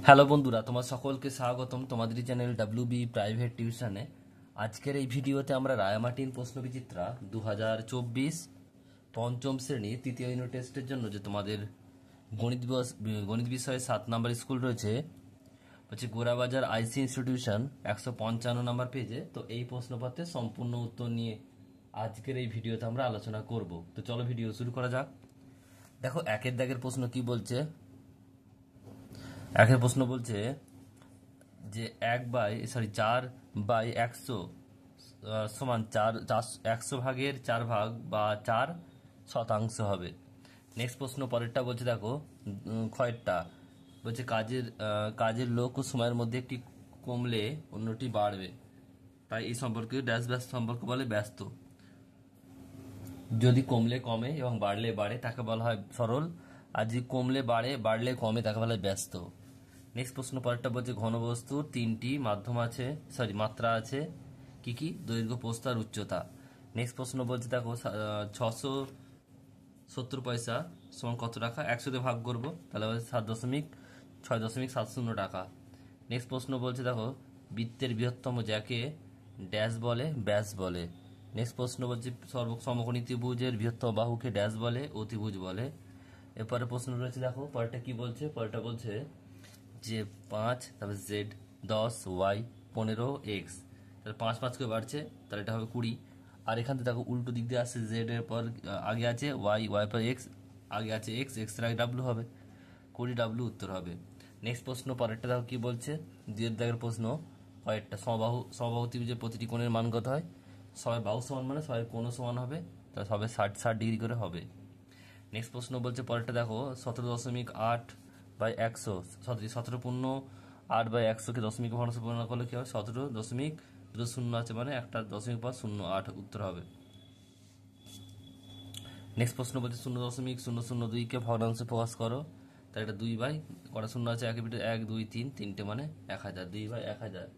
Hello বন্ধুরা, তোমার সকলকে স্বাগতম তোমাদের চ্যানেল ডাব্লিউবি প্রাইভেট টিউশনে। আজকের এই ভিডিওতে আমরা রায়ামার্টিন প্রশ্নবিচিত্রা 2024 পঞ্চম শ্রেণী তৃতীয় ইউনিট টেস্টের জন্য যে তোমাদের গণিত বিষয়ে 7 নম্বর স্কুল রয়েছে হচ্ছে গোরাবাজার আইসি ইনস্টিটিউশন 155 নম্বর পেজে। তো এই প্রশ্নপত্রের সম্পূর্ণ উত্তর নিয়ে আজকের এই ভিডিওতে আমরা আলোচনা করব। তো চলো ভিডিও শুরু করা যাক। দেখো একের দাগের প্রশ্ন কি বলছে। একের প্রশ্ন বলছে যে 4/100 সমান 100 ভাগের 4 ভাগ বা 4% হবে। নেক্সট প্রশ্ন পরেরটা বলছে, দেখো ক্ষয়েরটা বলছে কাজের লোক ও সময়ের মধ্যে একটি কমলে অন্যটি বাড়বে, তাই এই সম্পর্কে ড্যাশ ব্যস্ত সম্পর্ক বলে ব্যস্ত। যদি কমলে কমে এবং বাড়লে বাড়ে তাকে বলা হয় সরল, আর যদি কমলে বাড়ে বাড়লে কমে তাকে বলা হয় ব্যস্ত। নেক্সট প্রশ্ন পরেরটা বলছে ঘনবস্তুর 3টি মাত্রা আছে, কি কি? দৈর্ঘ্য, প্রস্থ আর উচ্চতা। নেক্সট প্রশ্ন বলছে, দেখো 670 পয়সা সমান কত টাকা? 100 দিয়ে ভাগ করবো, তাহলে বলছে 7.6.70 টাকা। নেক্সট প্রশ্ন বলছে, দেখো বৃত্তের বৃহত্তম যাকে ড্যাশ বলে ব্যাস বলে। নেক্সট প্রশ্ন বলছে সমকোণী ত্রিভুজের বৃহত্তম বাহুকে ড্যাশ বলে অতিভুজ বলে। এরপরে প্রশ্ন রয়েছে, দেখো পরেরটা কি বলছে। পরেরটা বলছে যে 5, তারপর জেড 10, ওয়াই 15, এক্স, তাহলে 5 করে বাড়ছে, তাহলে এটা হবে 20। আর এখান থেকে দেখো উল্টো দিক দিয়ে আসছে, জেড এর পর আগে আছে ওয়াই, ওয়াই পর এক্স, আগে আছে এক্স, এক্স এর আগে ডাব্লু হবে, 20 উত্তর হবে। নেক্সট প্রশ্ন পরেরটা দেখো কি বলছে। দ্বিতীয় দাগের প্রশ্ন পরেরটা সমবাহু ত্রিভুজের প্রতিটি কোণের মান কত হয়? সবাই বাহু সমান মানে সবাই কোণও সমান হবে, তাহলে সবাই 60 ডিগ্রি করে হবে। নেক্সট প্রশ্ন বলছে পরেরটা দেখো 17.8/100 17.8/100 কে দশমিক ভগ্নাংশে পরিণত করলে কি হবে? 17.0 আছে মানে একটা দশমিক পর 08 উত্তর হবে। নেক্সট প্রশ্ন বলছে 0.002 কে ভগ্নাংশে প্রকাশ করো, তাহলে এটা 2 কটা শূন্য আছে, একের ভিতরে 1 2 3 তিনটে মানে 1000, 2/1000।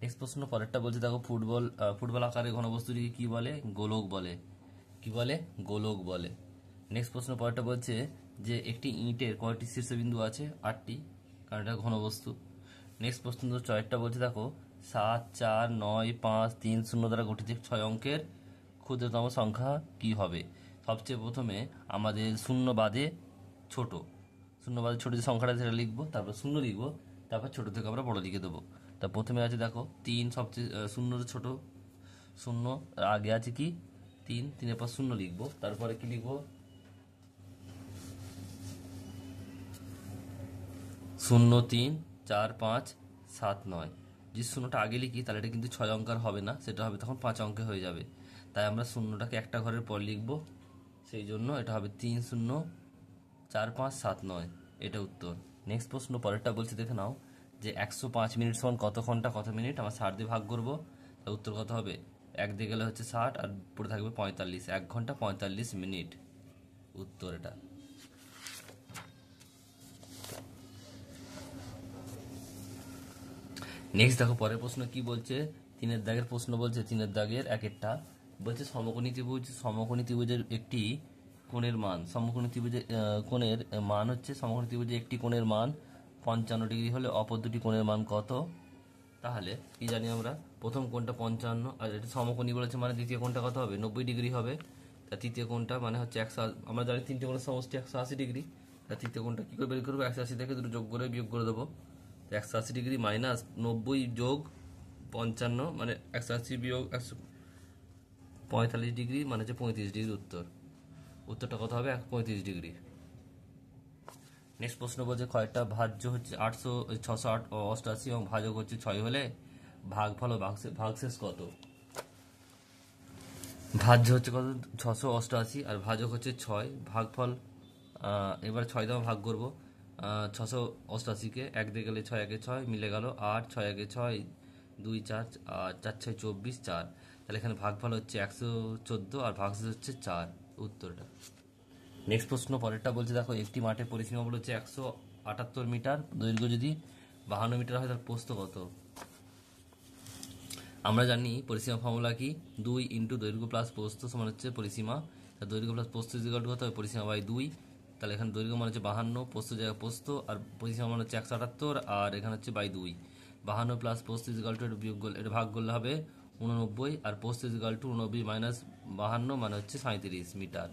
নেক্সট প্রশ্ন পরেরটা বলছে, দেখো ফুটবল আকারের ঘনবস্তুটিকে কি বলে? গোলক বলে। কি বলে? গোলক বলে। নেক্সট প্রশ্ন পরেরটা বলছে যে একটি ইঁটের কয়টি শীর্ষবিন্দু আছে? 8টি, কারণ এটা ঘনবস্তু। নেক্সট প্রশ্ন ছয়টা বলছে, দেখো 7 4 9 5 3 0 দ্বারা গঠিত 6 অঙ্কের ক্ষুদ্রতম সংখ্যা কি হবে? সবচেয়ে প্রথমে আমাদের ছোট শূন্য বাদে ছোট যে সংখ্যাটা সেটা লিখবো, তারপর শূন্য লিখবো, তারপর ছোট থেকে আমরা বড় দিকে দেবো। তা প্রথমে আছে দেখো 3, সবচেয়ে শূন্যর ছোট শূন্য, আগে আছে কি 3, 3-এর পর শূন্য লিখবো, তারপরে কি লিখবো 0 3 4 5 7 9। যে শূন্যটা আগে লিখি তাহলে এটা কিন্তু 6 অঙ্কের হবে না, সেটা হবে তখন 5 অঙ্কে হয়ে যাবে। তাই আমরা শূন্যটাকে একটা ঘরের পর লিখবো, সেই জন্য এটা হবে 3 0 4 5 7 9, এটা উত্তর। নেক্সট প্রশ্ন পরেরটা বলছে, দেখে নাও যে 105 মিনিট সমান কত ঘন্টা কত মিনিট? আমরা 60 দিয়ে ভাগ করবো, তার উত্তর কত হবে? 1 দিয়ে গেলে হচ্ছে 60 আর পড়ে থাকবে 45, 1 ঘন্টা 45 মিনিট উত্তর এটা। নেক্সট দেখো পরের প্রশ্ন কি বলছে। 3-এর দাগের প্রশ্ন বলছে, 3-এর দাগের একেরটা বলছে সমকোণী ত্রিভুজের একটি কোণের মান, কোণের মান হচ্ছে সমকোণী ত্রিভুজের একটি কোণের মান 55 ডিগ্রি হলে অপর দুটি কোণের মান কত? তাহলে কি জানি আমরা, প্রথম কোণটা 55 আর এটা সমকোণী বলেছে মানে দ্বিতীয় কোণটা কত হবে? 90 ডিগ্রি হবে। তা তৃতীয় কোণটা মানে হচ্ছে 100, আমরা জানি তিনটে কোণের সমষ্টি 180 ডিগ্রি। তা তৃতীয় কোণটা কি করে বের করবো? 180 থেকে দুটো যোগ করে বিয়োগ করে দেবো। 180 ডিগ্রি মাইনাস 90 যোগ 55 মানে 180 বিয়োগ 145 ডিগ্রি মানে হচ্ছে 35 ডিগ্রি উত্তরটা কত হবে? 35 ডিগ্রি। নেক্সট প্রশ্ন বলছে ক্ষয়টা ভাজ্য হচ্ছে 688 এবং ভাজক হচ্ছে 6 হলে ভাগফল ও ভাগশেষ কত? ভাজ্য হচ্ছে কত? 688 আর ভাজক হচ্ছে 6, ভাগফল এবার 6 দিয়ে ভাগ করবো। 688-কে 1 দিয়ে গেলে 6 একে 6 মিলে গেল 8, 6 একে 6 2 4 আর 4 6 24 4, তাহলে এখানে ভাগফল হচ্ছে 114 আর ভাগশেষ হচ্ছে 4 উত্তরটা। নেক্সট প্রশ্ন পরেরটা বলছে, দেখো একটি মাঠের পরিসীমা বল হচ্ছে 178 মিটার, দৈর্ঘ্য যদি 52 মিটার হয় তার প্রস্থ কত? আমরা জানি পরিসীমা ফর্মুলা কি, 2 ইন্টু দৈর্ঘ্য প্লাস প্রস্থ সমান হচ্ছে পরিসীমা। দৈর্ঘ্য প্লাস প্রস্থ ইকুয়াল টু কত হবে? পরিসীমা বাই 2, তাহলে এখানে দৈর্ঘ্য মান হচ্ছে 52, পোস্ত জায়গায় পোস্ত, আর পরিসীমা মান হচ্ছে 178, আর এখানে হচ্ছে বাই 2। 52 প্লাস পোস্ত ইজিক্যাল টু, এটা বিয়োগ করলে, এটা ভাগ করলে হবে 89, আর পোস্ত ইজিক্যাল টু 89 মাইনাস 52 মানে হচ্ছে 37 মিটার।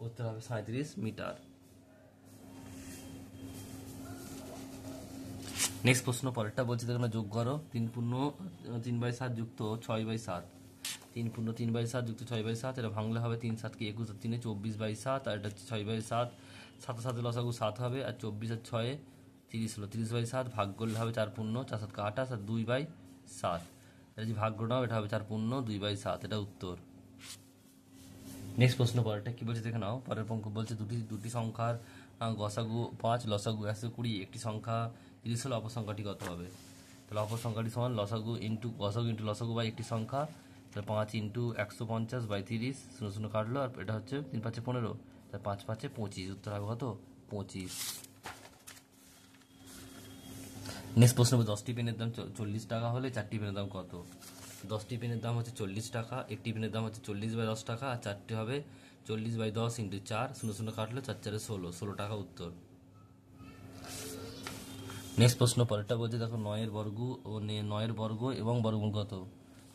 উত্তর হবে 37 মিটার। নেক্সট প্রশ্ন পরেরটা বলছে, দেখো না, যোগ করো 3×3/7 যুক্ত 6/7। 3×3/7 যুক্ত 6/7, এটা ভাঙলে হবে 3 7 21, আর 3 24/7, আর এটা হচ্ছে 6/7। 7 7 লসাগু 7 হবে, আর 24 আর 6 30 হলো, 30/7 ভাগ করলে হবে 4×4 7 28, আর 2/7। এটা যদি ভাগ করে নাও, এটা হবে 4×2/7, এটা উত্তর। নেক্সট প্রশ্ন পরেরটা কি বলছে দেখে নাও। পরের অঙ্ক বলছে, দুটি সংখ্যার গসাগু 5, লসাগু 120, একটি সংখ্যা 30 হলে অপর সংখ্যাটি কত হবে? তাহলে অপর সংখ্যাটি সমান গসাগু ইন্টু লসাগু বাই একটি সংখ্যা, তাহলে 5 ইন্টু 150 বাই 30, 0 0 কাটলো, আর এটা হচ্ছে 3 5 15, তাহলে 5 5 25, উত্তর হবে কত? 25। নেক্সট প্রশ্ন, 10টি পেনের দাম 40 টাকা হলে 4টি পেনের দাম কত? 10টি পেনের দাম হচ্ছে 40 টাকা, একটি পেনের দাম হচ্ছে 40/10 টাকা, আর 4টি হবে 40/10 ইন্টু 4, 0 0 কাটলে 4 4 16 টাকা, উত্তর। নেক্সট প্রশ্ন পরেরটা বলছে, দেখো 9 এর বর্গ এবং বর্গমূল কত?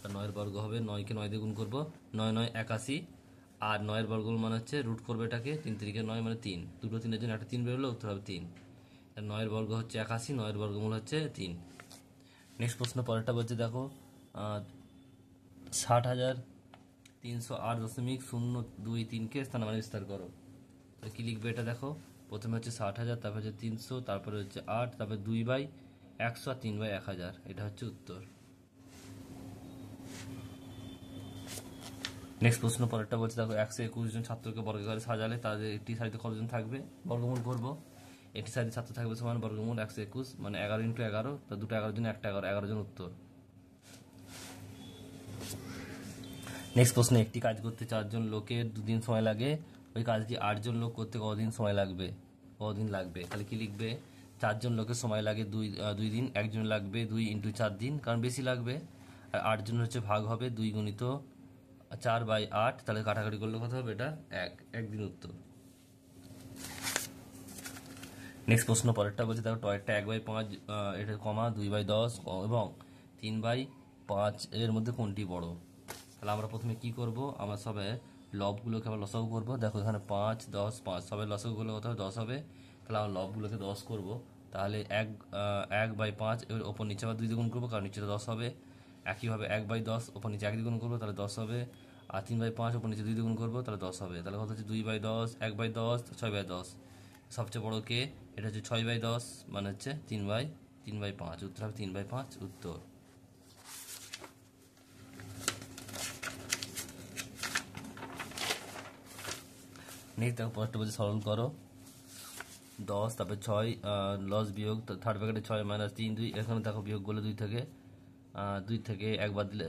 তা 9 এর বর্গ হবে, 9কে 9 দিয়ে গুণ করবো, 9 9 81, আর 9 এর বর্গমূল মানে হচ্ছে রুট করবে এটাকে, 3 3 9 মানে 3, দুটো 3-এর জন্য একটা 3 বেরোলো, উত্তর হবে 3। 9 এর বর্গ হচ্ছে 81, 9 এর বর্গমূল হচ্ছে 3। নেক্সট প্রশ্ন পরেরটা বলছে, দেখো 60,308.023কে স্থানান্তর বিস্তার করো। কি লিখবে এটা দেখো, প্রথমে হচ্ছে 60,000, তারপর হচ্ছে 300, তারপরে হচ্ছে 8, তারপরে 2/100, আর 3/1000, এটা হচ্ছে উত্তর। নেক্সট প্রশ্ন পরেরটা বলছে, দেখো 121 জন ছাত্রকে বর্গাকারে সাজালে তাদের একটি সারিতে কতজন থাকবে? বর্গমূল করবো। একটি সারিতে ছাত্র থাকবে সমান বর্গমূল 121, মানে 11 × 11, তা দুটো 11 জন, একটা 11 জন, উত্তর। নেক্সট প্রশ্ন, একটি কাজ করতে 4 জন লোকের 2 দিন সময় লাগে, ওই কাজটি 8 জন লোক করতে কতদিন সময় লাগবে? তাহলে কি লিখবে, 4 জন লোকের সময় লাগে 2 দিন, একজন লাগবে 2 × 4 দিন, কারণ বেশি লাগবে, আর 8 জন হচ্ছে ভাগ হবে 2 × 4/8, তাহলে কাটাকাটি করলে কত হবে? এটা 1 দিন, উত্তর। নেক্সট প্রশ্ন পরেরটা বলছে, দেখো টয়েরটা 1/5, এটা কমা 2/10 এবং 3/5 এর মধ্যে কোনটি বড়? তাহলে আমরা প্রথমে কি করব, আমরা সবে লবগুলোকে আবার লসাগু করব। দেখো এখানে 5 10 5, সবাই লসাগু করলে কত হবে? 10 হবে। তাহলে আমরা লবগুলোকে 10 করব, তাহলে 1/5 এর ওপর নিচে আবার 2 দিয়ে গুণ করবো, কারণ নিচে 10 হবে। একইভাবে 1/10 ওপর নিচে 1 দিয়ে গুণ করবো, তাহলে 10 হবে। আর 3/5 ওপর নিচে 2 দিয়ে গুণ করবো, তাহলে 10 হবে। তাহলে কত হচ্ছে? 2/10, 1/10, 6/10। সবচেয়ে বড় কে? এটা হচ্ছে 6/10, মানে হচ্ছে 3/5, উত্তর হবে 3/5, উত্তর। নেক্সট দেখো পরেরটা বলছে, সরল করো 10, তারপরে 6, লস বিয়োগ, থার্ড ব্র্যাকেটে 6 - 3 2, এখানে দেখো বিয়োগ করলে 2 থেকে 1 বাদ দিলে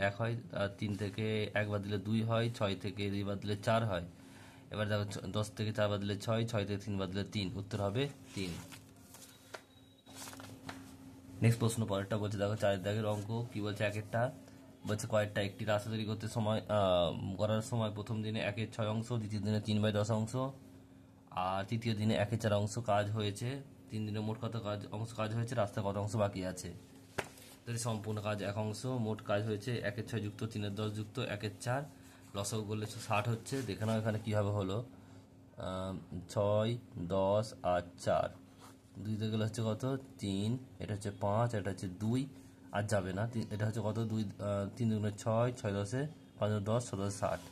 1 হয়, আর 3 থেকে 1 বাদ দিলে 2 হয়, 6 থেকে 2 বাদ দিলে 4 হয়। এবার দেখো 10 থেকে 4 বাদ দিলে 6, 6 থেকে 3 বাদ দিলে 3, উত্তর হবে 3। নেক্সট প্রশ্ন পরেরটা বলছে, দেখো 4 দাগের অঙ্ক কি বলছে, একটা বলছে কয়েকটা একটি রাস্তা তৈরি করতে করার সময় প্রথম দিনে 1/6 অংশ, দ্বিতীয় দিনে 3/10 অংশ, আর তৃতীয় দিনে 1/4 অংশ কাজ হয়েছে। 3 দিনে মোট কত অংশ কাজ হয়েছে, রাস্তা কত অংশ বাকি আছে? যদি সম্পূর্ণ কাজ 1 অংশ, মোট কাজ হয়েছে 1/6 যুক্ত 3/10 যুক্ত 1/4, লসাগু করলে 60 হচ্ছে। দেখে নাও এখানে কীভাবে হলো, 6 10 আর 4, 2 দিয়ে গেলে হচ্ছে কত? 3, এটা হচ্ছে 5, এটা হচ্ছে 2, আর যাবে না, এটা হচ্ছে কত? 2 3 2 6, 6 10 5 10, 6 10 60।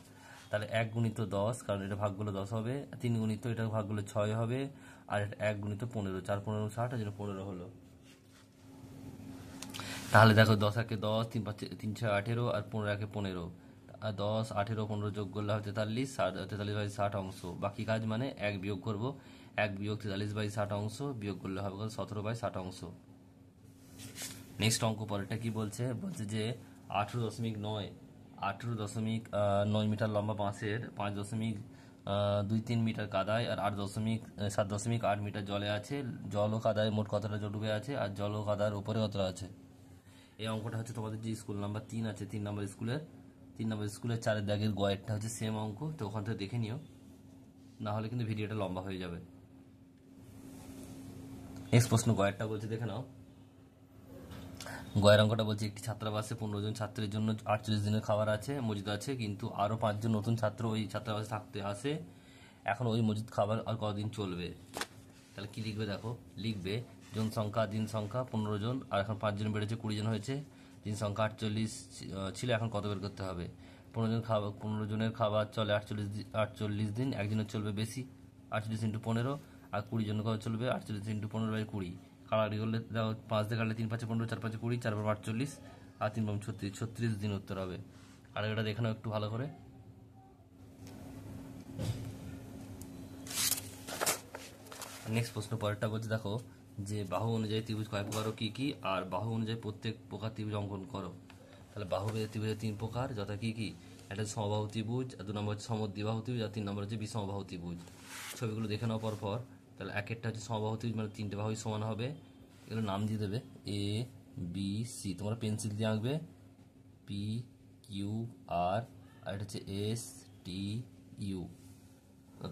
তাহলে 1 × 10, কারণ এটা ভাগ করলে 10 হবে, 3 গুণিত এটা ভাগ করলে 6 হবে, আর এটা 1 × 15, 4 15 60, এর জন্য 15 হলো। তাহলে দেখো 10 1 10, 3 5 3 6 18, আর 15 1 15, আর 10 18 15 যোগ করলে হয় 43, 43/60 অংশ বাকি কাজ, মানে 1 বিয়োগ করবো, 1 বিয়োগ 43/60 অংশ, বিয়োগ করলে হবে 17/60 অংশ। নেক্সট অঙ্ক পরেরটা কি বলছে, যে 18.9 মিটার লম্বা বাঁশের 5.23 মিটার কাদায় আর 7.8 মিটার জলে আছে। জল ও কাদায় মোট কতটা ডুবে আছে, আর জল ও কাদার উপরে কতটা আছে? এই অঙ্কটা হচ্ছে তোমাদের যে স্কুল নাম্বার 3 আছে, 3 নম্বর স্কুলের 4 দাগের গয়েরটা হচ্ছে সেম অঙ্ক, তো ওখান থেকে দেখে নিও। না হলে কিন্তু ভিডিওটা লম্বা হয়ে যাবে। নেক্সট প্রশ্ন গয়েরটা বলছে, দেখে নাও। গয়ের অঙ্কটা বলছে একটি ছাত্রাবাসে 15 জন ছাত্রের জন্য 48 দিনের খাবার আছে, মজুদ আছে, কিন্তু আরো 5 জন নতুন ছাত্র ওই ছাত্রাবাসে থাকতে আসে। এখন ওই মজুদ খাবার আর কতদিন চলবে? তাহলে কি লিখবে দেখো, লিখবে জন সংখ্যা দিন সংখ্যা 15 জন, আর এখন 5 জন বেড়েছে 20 জন হয়েছে। দিন সংখ্যা 48 ছিল, এখন কত বের করতে হবে? 15 জনের খাবার চলে 48 দিন, একজনের চলবে বেশি 48 ইন্টু 15, আর 20 জনের খাবার চলবে 48 ইন্টু 15/20। কাটাকাটি করলে দেখো 5 দিয়ে কাটলে 3 5 15, 4 5 20, 4 48, আর 3 36, 36 দিন উত্তর হবে। আর এটা দেখে নাও একটু ভালো করে। নেক্সট প্রশ্ন পরেরটা বলছে দেখো যে বাহু অনুযায়ী ত্রিভুজ কয় প্রকার ও কি কি, আর বাহু অনুযায়ী প্রত্যেক প্রকার ত্রিভুজ অঙ্কন করো। তাহলে বাহু ত্রিভুজের 3 প্রকার, যথা কি কি? একটা সমবাহু ত্রিভুজ, 2 নম্বর হচ্ছে সমদ্বিবাহু ত্রিভুজ, আর 3 নম্বর হচ্ছে বিষমবাহু ত্রিভুজ। ছবিগুলো দেখে নাও পর পর। তাহলে একটা হচ্ছে সমবাহু ত্রিভুজ, মানে 3টে বাহুই সমান হবে। এগুলো নাম দিয়ে দেবে এ বি সি, তোমরা পেন্সিল দিয়ে আঁকবে পি কিউ আর, আর এটা হচ্ছে এস টি ইউ।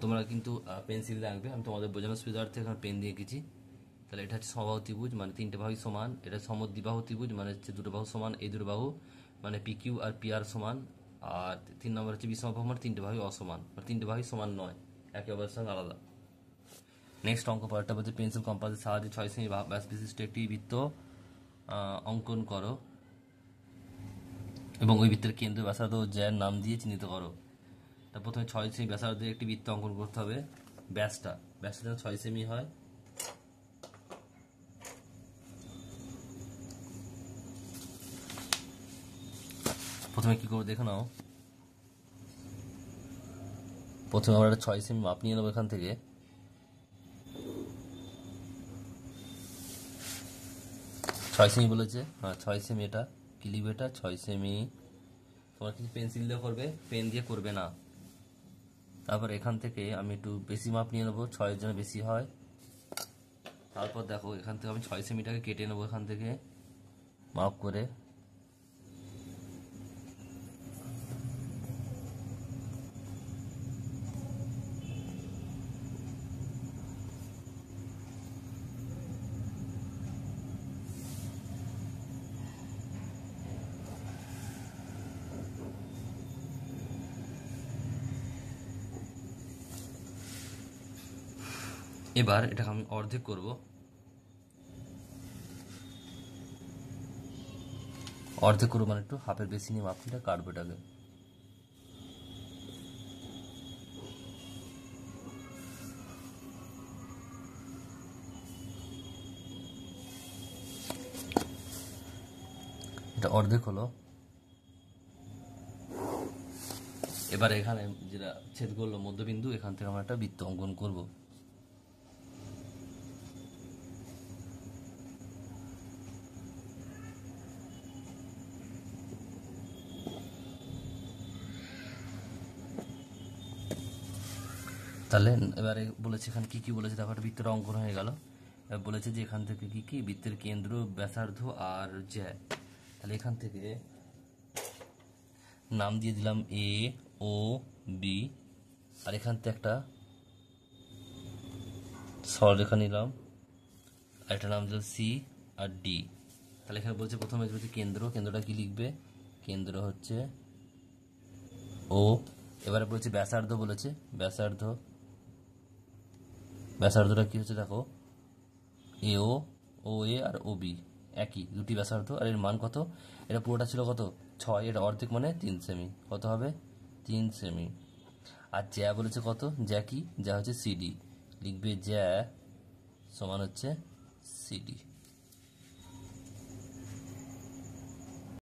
তোমরা কিন্তু পেন্সিল দিয়ে আঁকবে, আমি তোমাদের বোঝানোর সুবিধার্থে এখানে পেন দিয়ে এঁকেছি। তাহলে এটা হচ্ছে সমবাহু ত্রিভুজ, মানে 3টে বাহুই সমান। এটা সমদ্বিবাহু ত্রিভুজ, মানে হচ্ছে 2টো বাহু সমান, এই 2টো বাহু মানে P Q R P R সমান। আর 3 নম্বর হচ্ছে বিষমবাহু, মানে 3টে বাহুই অসমান, মানে 3টে বাহুই সমান নয়, একে অপরের সঙ্গে আলাদা। নেক্সট অঙ্ক পরেরটা বলছে পেন্সিল কম্পাসের সাহায্যে 6 সেমি ব্যাস বিশিষ্ট একটি বৃত্ত অঙ্কন করো এবং ওই বৃত্তের কেন্দ্র ব্যাসার্ধ ও জ্যার নাম দিয়ে চিহ্নিত করো। তা প্রথমে 6 সেমি ব্যাসার্ধের একটি বৃত্ত অঙ্কন করতে হবে। ব্যাসটা যেন 6 সেমি হয়। প্রথমে কি করবো দেখে নাও। প্রথমে আমরা 6 সেমি মাপ নিয়ে নেবো এখান থেকে। 6 সেমি বলেছে, হ্যাঁ 6 সেমি। এটা কি লিখবে? এটা 6 সেমি। তোমরা কিন্তু পেন্সিল দিয়ে করবে, পেন দিয়ে করবে না। তারপর এখান থেকে আমি একটু বেশি মাপ নিয়ে নেবো, 6 জন্য বেশি হয়। তারপর দেখো এখান থেকে আমি 6 সেমিটাকে কেটে নেবো এখান থেকে মাপ করে। এবার এটাকে আমি অর্ধেক করব। অর্ধেক করবো মানে একটু হাফের বেশি নিয়ে মাপটা কাটবো এটাকে। এটা অর্ধেক হলো। এবার এখানে যেটা ছেদ করলো মধ্যবিন্দু, এখান থেকে আমরা একটা বৃত্ত অঙ্কন করব। তাহলে এবারে বলেছে এখানে কি কি বলেছে দেখো, একটা বৃত্তের অঙ্কন হয়ে গেল। এবার বলেছে যে এখান থেকে কি কি বৃত্তের কেন্দ্র ব্যাসার্ধ আর জ্যা। তাহলে এখান থেকে নাম দিয়ে দিলাম এ ও বি, আর এখান থেকে একটা সরলরেখা নিলাম, আর একটা নাম দিলাম সি আর ডি। তাহলে এখানে বলছে প্রথমে বলছে কেন্দ্রটা কি লিখবে? কেন্দ্র হচ্ছে ও। এবারে বলছে ব্যাসার্ধ, বলেছে ব্যাসার্ধটা কি হচ্ছে দেখো, এ ও এ আর ও বি একই, দুটি ব্যাসার্ধ। আর এর মান কত? এটা পুরোটা ছিল কত? 6, এটা অর্ধেক মানে 3 সেমি। কত হবে? 3 সেমি। আর জ্যা বলেছে কত? জ্যা কি? জ্যা হচ্ছে সিডি, লিখবে জ্যা সমান হচ্ছে সিডি।